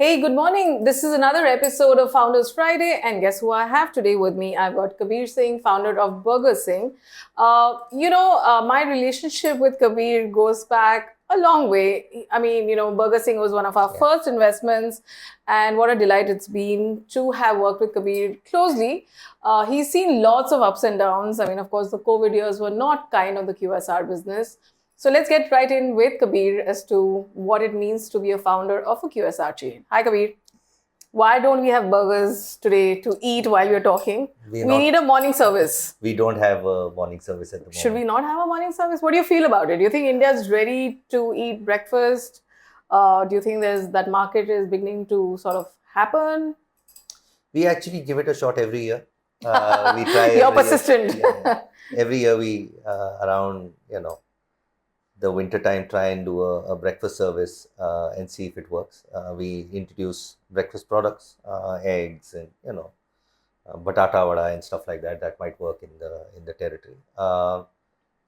Hey, good morning. This is another episode of Founders Friday, and guess who I have today with me? I've got Kabir Singh, founder of Burger Singh. My relationship with Kabir goes back a long way. I mean, Burger Singh was one of our first investments, and what a delight it's been to have worked with Kabir closely. He's seen lots of ups and downs. I mean, of course, the COVID years were not kind on the QSR business. So let's get right in with Kabir as to what it means to be a founder of a QSR chain. Hi, Kabir. Why don't we have burgers today to eat while we're talking? We need a morning service. We don't have a morning service at the moment. Should we not have a morning service? What do you feel about it? Do you think India is ready to eat breakfast? Do you think that market is beginning to sort of happen? We actually give it a shot every year. We try. You're persistent. Yeah. Every year we around the winter time try and do a breakfast service and see if it works. We introduce breakfast products, eggs and batata vada and stuff like that. That might work in the territory.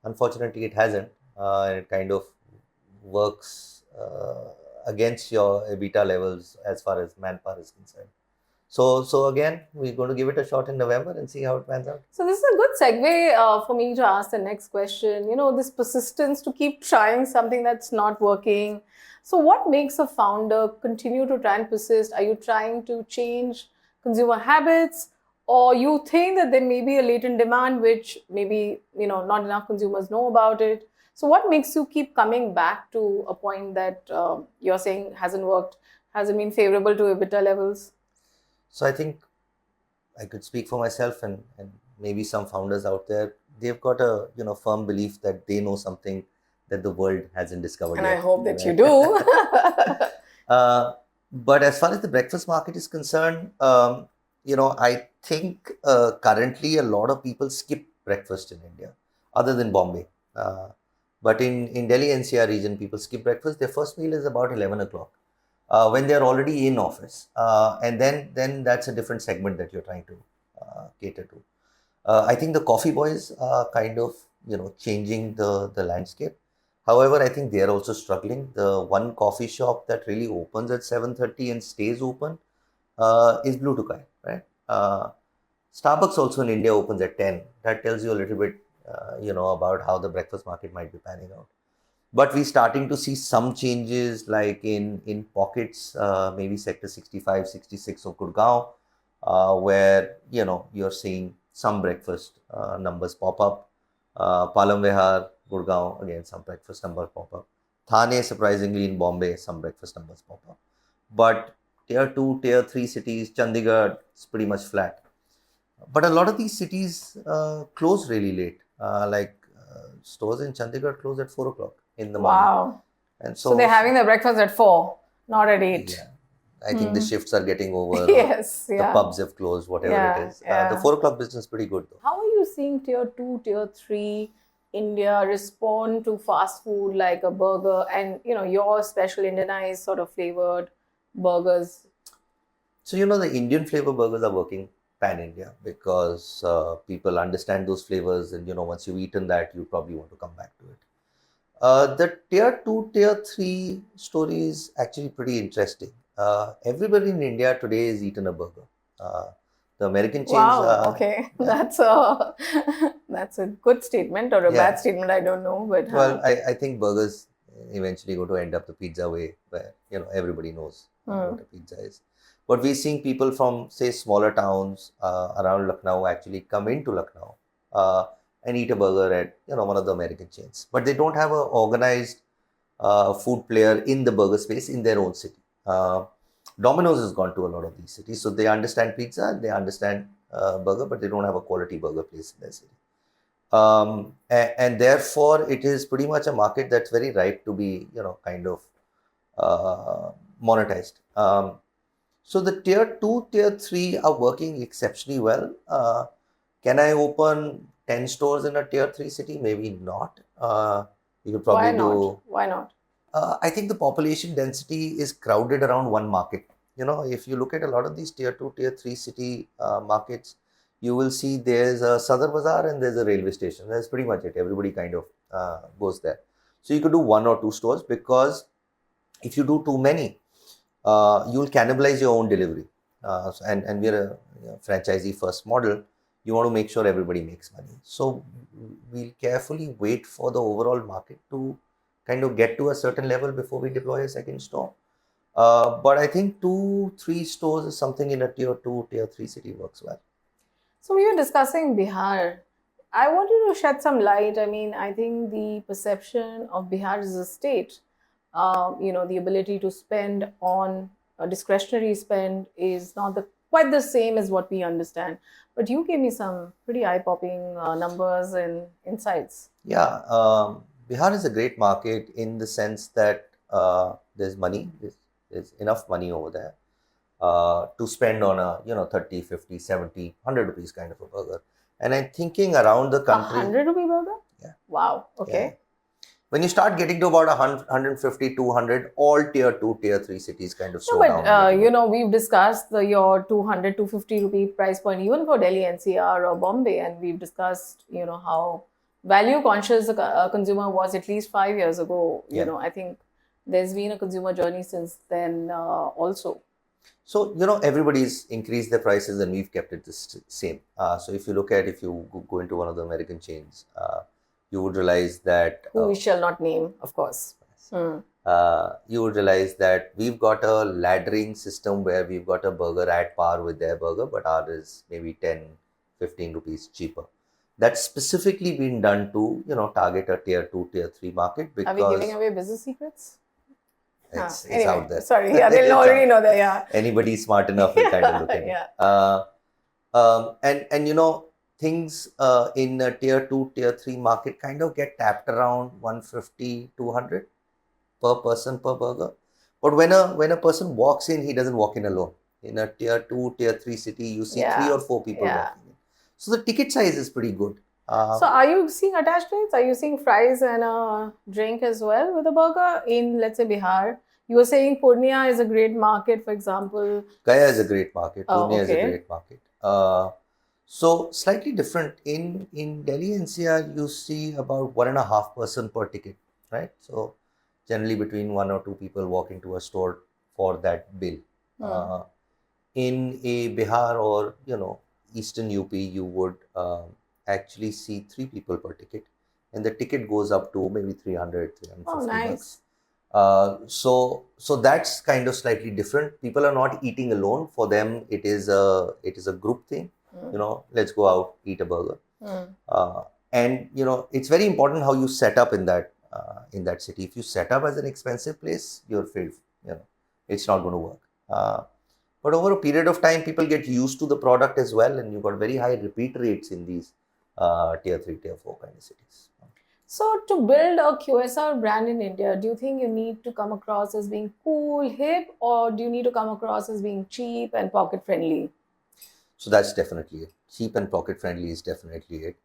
Unfortunately, it hasn't. It kind of works against your EBITDA levels as far as manpower is concerned. So again, we're going to give it a shot in November and see how it pans out. So this is a good segue for me to ask the next question. This persistence to keep trying something that's not working. So what makes a founder continue to try and persist? Are you trying to change consumer habits, or you think that there may be a latent demand which maybe not enough consumers know about it? So what makes you keep coming back to a point that you're saying hasn't worked, hasn't been favorable to EBITDA levels? So I think I could speak for myself and maybe some founders out there. They've got a firm belief that they know something that the world hasn't discovered yet. And I hope that you do. But as far as the breakfast market is concerned, I think currently a lot of people skip breakfast in India, other than Bombay. But in Delhi NCR region, people skip breakfast. Their first meal is about 11 o'clock. When they're already in office, and then that's a different segment that you're trying to cater to. I think the coffee boys are kind of changing the landscape. However, I think they are also struggling. The one coffee shop that really opens at 7:30 and stays open is Blue Tokai, right? Starbucks also in India opens at 10. That tells you a little bit, about how the breakfast market might be panning out. But we're starting to see some changes like in pockets, maybe sector 65, 66 of Gurgaon, where, you're seeing some breakfast numbers pop up. Palam Vihar, Gurgaon, again, some breakfast numbers pop up. Thane, surprisingly, in Bombay, some breakfast numbers pop up. But tier 2, tier 3 cities, Chandigarh, it's pretty much flat. But a lot of these cities close really late. Stores in Chandigarh close at 4 o'clock. In the morning. Wow. And so they're having their breakfast at 4, not at 8. Yeah. I think the shifts are getting over. Yes. The pubs have closed, whatever it is. The 4 o'clock business is pretty good though. How are you seeing tier 2, tier 3 India respond to fast food like a burger and, your special Indianized sort of flavored burgers? So, the Indian flavor burgers are working pan-India because people understand those flavors and, once you've eaten that, you probably want to come back to it. The tier 2, tier 3 story is actually pretty interesting. Everybody in India today has eaten a burger. The American chains. Wow, okay. Yeah. That's a good statement or a bad statement, I don't know. But well, I think burgers eventually go to end up the pizza way where, everybody knows what a pizza is. But we're seeing people from, say, smaller towns around Lucknow actually come into Lucknow and eat a burger at one of the American chains. But they don't have an organized food player in the burger space in their own city. Domino's has gone to a lot of these cities. So they understand pizza, they understand burger, but they don't have a quality burger place in their city. And therefore, it is pretty much a market that's very ripe to be, kind of monetized. So the tier 2, tier 3 are working exceptionally well. Can I open 10 stores in a tier 3 city? Maybe not. You could probably Why not? I think the population density is crowded around one market. If you look at a lot of these tier 2, tier 3 city markets, you will see there's a Sadar Bazaar and there's a railway station. That's pretty much it. Everybody kind of goes there. So you could do 1 or 2 stores, because if you do too many, you'll cannibalize your own delivery. And we're a franchisee first model. You want to make sure everybody makes money. So we'll carefully wait for the overall market to kind of get to a certain level before we deploy a second store. But I think 2-3 stores is something in a tier 2, tier 3 city works well. So we were discussing Bihar. I wanted to shed some light. I mean, I think the perception of Bihar as a state, the ability to spend on discretionary spend is not quite the same as what we understand. But you gave me some pretty eye-popping numbers and insights. Yeah, Bihar is a great market in the sense that there's money, there's enough money over there to spend on a 30, 50, 70, 100 rupees kind of a burger. And I'm thinking around the country. 100 rupee burger? Yeah. Wow. Okay. Yeah. When you start getting to about 150, 200, all tier 2, tier 3 cities kind of slow down. We've discussed your 200, 250 rupee price point even for Delhi NCR or Bombay, and we've discussed, how value conscious a consumer was at least 5 years ago. I think there's been a consumer journey since then also. So, everybody's increased their prices and we've kept it the same. So if you go into one of the American chains, you would realize that... who we shall not name, of course. You would realize that we've got a laddering system where we've got a burger at par with their burger, but ours is maybe 10, 15 rupees cheaper. That's specifically been done to, target a tier 2, tier 3 market because... Are we giving away business secrets? It's anyway, out there. Sorry, yeah, they'll already know that, yeah. Anybody smart enough will kind of look at it. And things in a tier 2, tier 3 market kind of get tapped around 150, 200 per person per burger. But when a person walks in, he doesn't walk in alone. In a tier 2, tier 3 city, you see 3 or 4 people walking in. So the ticket size is pretty good. So are you seeing attached rates? Are you seeing fries and a drink as well with a burger in, let's say, Bihar? You were saying Purnia is a great market, for example. Gaya is a great market. Purnia is a great market. So slightly different. In Delhi NCR, you see about 1.5 person per ticket, right? So generally between 1 or 2 people walk into a store for that bill. In a Bihar or, Eastern UP, you would actually see 3 people per ticket. And the ticket goes up to maybe 300, 350 Oh, nice. bucks. So that's kind of slightly different. People are not eating alone. For them, it is a group thing. Let's go out, eat a burger. And it's very important how you set up in that city. If you set up as an expensive place, you're failed. It's not going to work. But over a period of time, people get used to the product as well, and you've got very high repeat rates in these tier 3, tier 4 kind of cities. So to build a QSR brand in India, do you think you need to come across as being cool, hip, or do you need to come across as being cheap and pocket friendly? So that's definitely it. Cheap and pocket friendly is definitely it.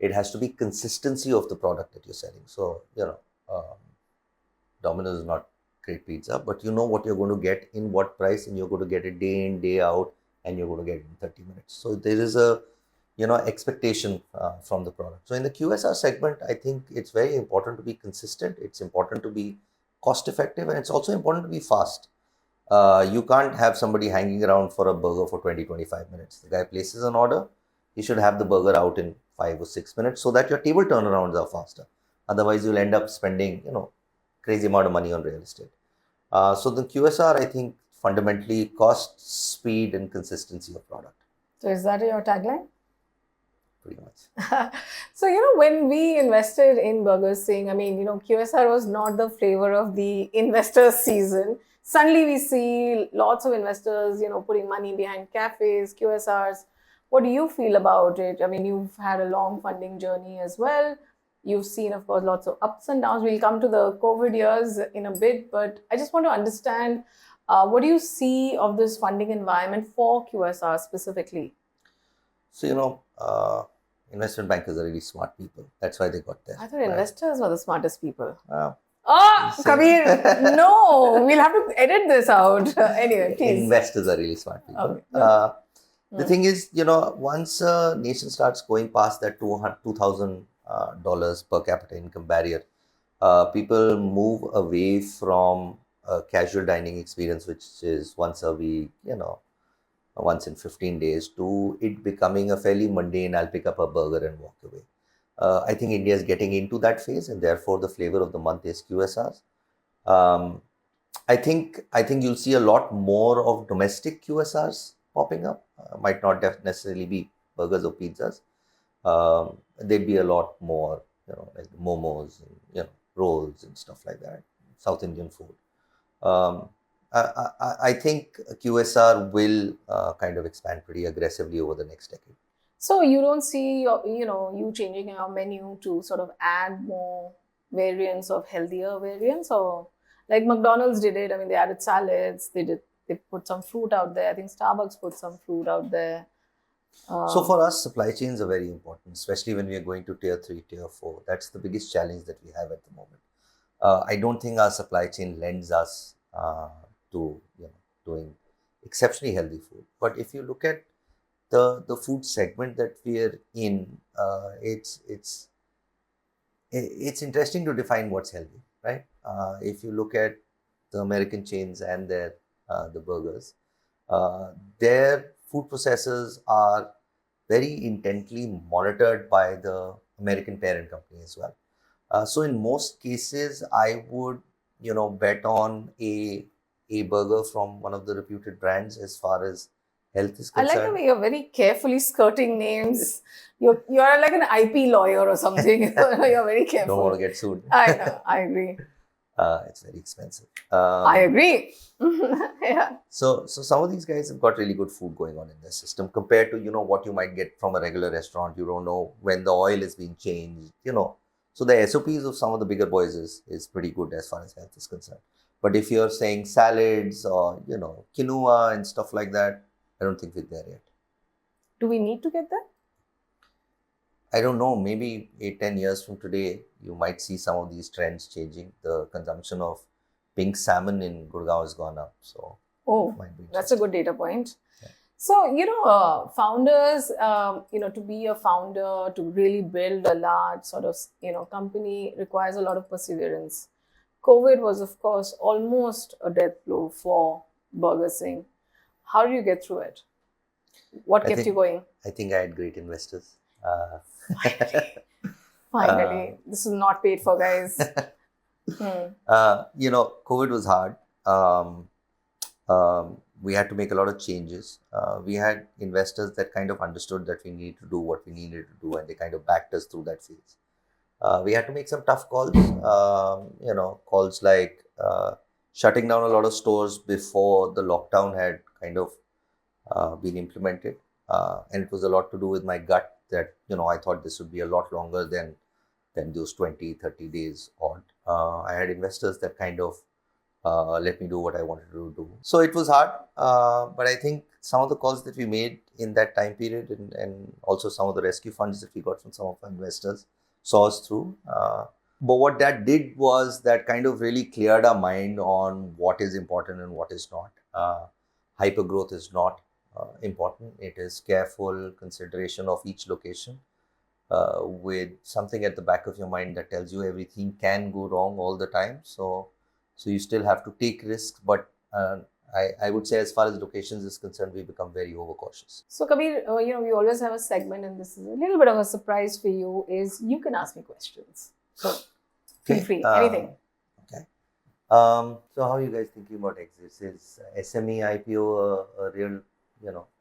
It has to be consistency of the product that you're selling. So, Domino's is not great pizza, but you know what you're going to get in what price, and you're going to get it day in, day out, and you're going to get it in 30 minutes. So there is a, expectation from the product. So in the QSR segment, I think it's very important to be consistent. It's important to be cost effective, and it's also important to be fast. You can't have somebody hanging around for a burger for 20, 25 minutes. The guy places an order, he should have the burger out in 5 or 6 minutes so that your table turnarounds are faster. Otherwise, you'll end up spending, crazy amount of money on real estate. So the QSR, I think, fundamentally cost, speed, and consistency of product. So is that your tagline? Pretty much. So, when we invested in Burger Singh, QSR was not the flavor of the investor season. Suddenly we see lots of investors, putting money behind cafes, QSRs. What do you feel about it? You've had a long funding journey as well. You've seen, of course, lots of ups and downs. We'll come to the COVID years in a bit, but I just want to understand, what do you see of this funding environment for QSR specifically? So, investment bankers are really smart people. That's why they got there. I thought investors were the smartest people. Oh, Kabir, no, we'll have to edit this out. Anyway, please. Investors are really smart people. Okay. The thing is, once a nation starts going past that $2,000 per capita income barrier, people move away from a casual dining experience, which is once a week, once in 15 days, to it becoming a fairly mundane, I'll pick up a burger and walk away. I think India is getting into that phase, and therefore the flavor of the month is QSRs. Um, I think you'll see a lot more of domestic QSRs popping up. Might not necessarily be burgers or pizzas. There'd be a lot more, like momos and rolls and stuff like that. South Indian food. Um, I think QSR will kind of expand pretty aggressively over the next decade. So you don't see you changing your menu to sort of add more variants of healthier variants, or like McDonald's did it. I mean, they added salads. They put some fruit out there. I think Starbucks put some fruit out there. So for us, supply chains are very important, especially when we are going to tier 3, tier 4. That's the biggest challenge that we have at the moment. I don't think our supply chain lends us to doing exceptionally healthy food. But if you look at the food segment that we are in, it's interesting to define what's healthy, right? If you look at the American chains and the burgers, their food processors are very intently monitored by the American parent company as well. So in most cases, I would bet on a burger from one of the reputed brands as far as health is I like the concerned. way you're very carefully skirting names. You're like an IP lawyer or something. You're very careful. Don't want to get sued. I know. I agree. It's very expensive. I agree. Yeah. So some of these guys have got really good food going on in their system compared to what you might get from a regular restaurant. You don't know when the oil is being changed. So the SOPs of some of the bigger boys is pretty good as far as health is concerned. But if you're saying salads or quinoa and stuff like that, I don't think we're there yet. Do we need to get there? I don't know. Maybe 8-10 years from today, you might see some of these trends changing. The consumption of pink salmon in Gurgaon has gone up. So might be that's a good data point. Yeah. So, founders, to be a founder, to really build a large sort of, company requires a lot of perseverance. COVID was, of course, almost a death blow for Burger Singh. How did you get through it? What kept you going? I think I had great investors. Finally. This is not paid for, guys. COVID was hard. We had to make a lot of changes. We had investors that kind of understood that we needed to do what we needed to do, and they kind of backed us through that phase. We had to make some tough calls, calls like shutting down a lot of stores before the lockdown had kind of been implemented. And it was a lot to do with my gut that, I thought this would be a lot longer than those 20, 30 days odd. I had investors that kind of let me do what I wanted to do. So it was hard, but I think some of the calls that we made in that time period and also some of the rescue funds that we got from some of our investors saw us through. But what that did was that kind of really cleared our mind on what is important and what is not. Hyper growth is not important. It is careful consideration of each location with something at the back of your mind that tells you everything can go wrong all the time. So you still have to take risks, but I would say as far as locations is concerned, we become very overcautious. So Kabir, we always have a segment, and this is a little bit of a surprise for you, is you can ask me questions. So feel free, anything. Okay. So how are you guys thinking about exits? Is SME IPO a real,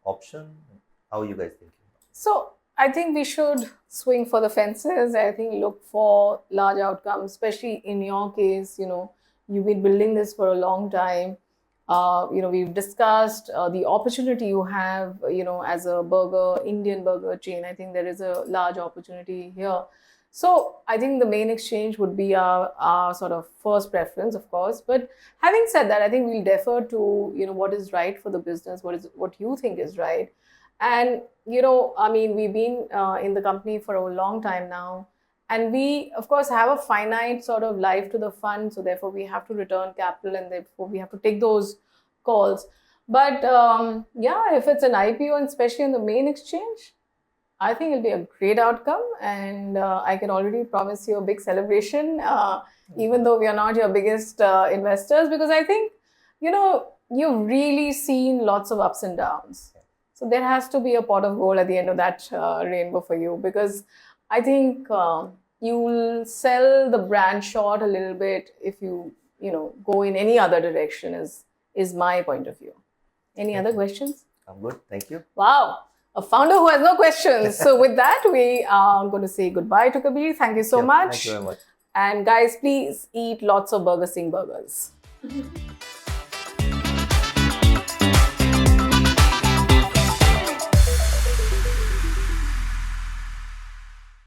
option? How are you guys thinking? So I think we should swing for the fences. I think look for large outcomes, especially in your case, you've been building this for a long time. We've discussed the opportunity you have, as a Indian burger chain. I think there is a large opportunity here. So I think the main exchange would be our sort of first preference, of course. But having said that, I think we'll defer to, what is right for the business, what you think is right. And, we've been in the company for a long time now. And we, of course, have a finite sort of life to the fund. So therefore, we have to return capital, and therefore we have to take those calls. But if it's an IPO, and especially on the main exchange, I think it'll be a great outcome, and I can already promise you a big celebration, even though we are not your biggest investors, because I think, you've really seen lots of ups and downs. So there has to be a pot of gold at the end of that rainbow for you, because I think you'll sell the brand short a little bit if you, go in any other direction, is my point of view. Any other questions? I'm good. Thank you. Wow. A founder who has no questions. So with that, we are going to say goodbye to Kabir. Thank you so much. Thank you very much. And guys, please eat lots of Burger Singh burgers.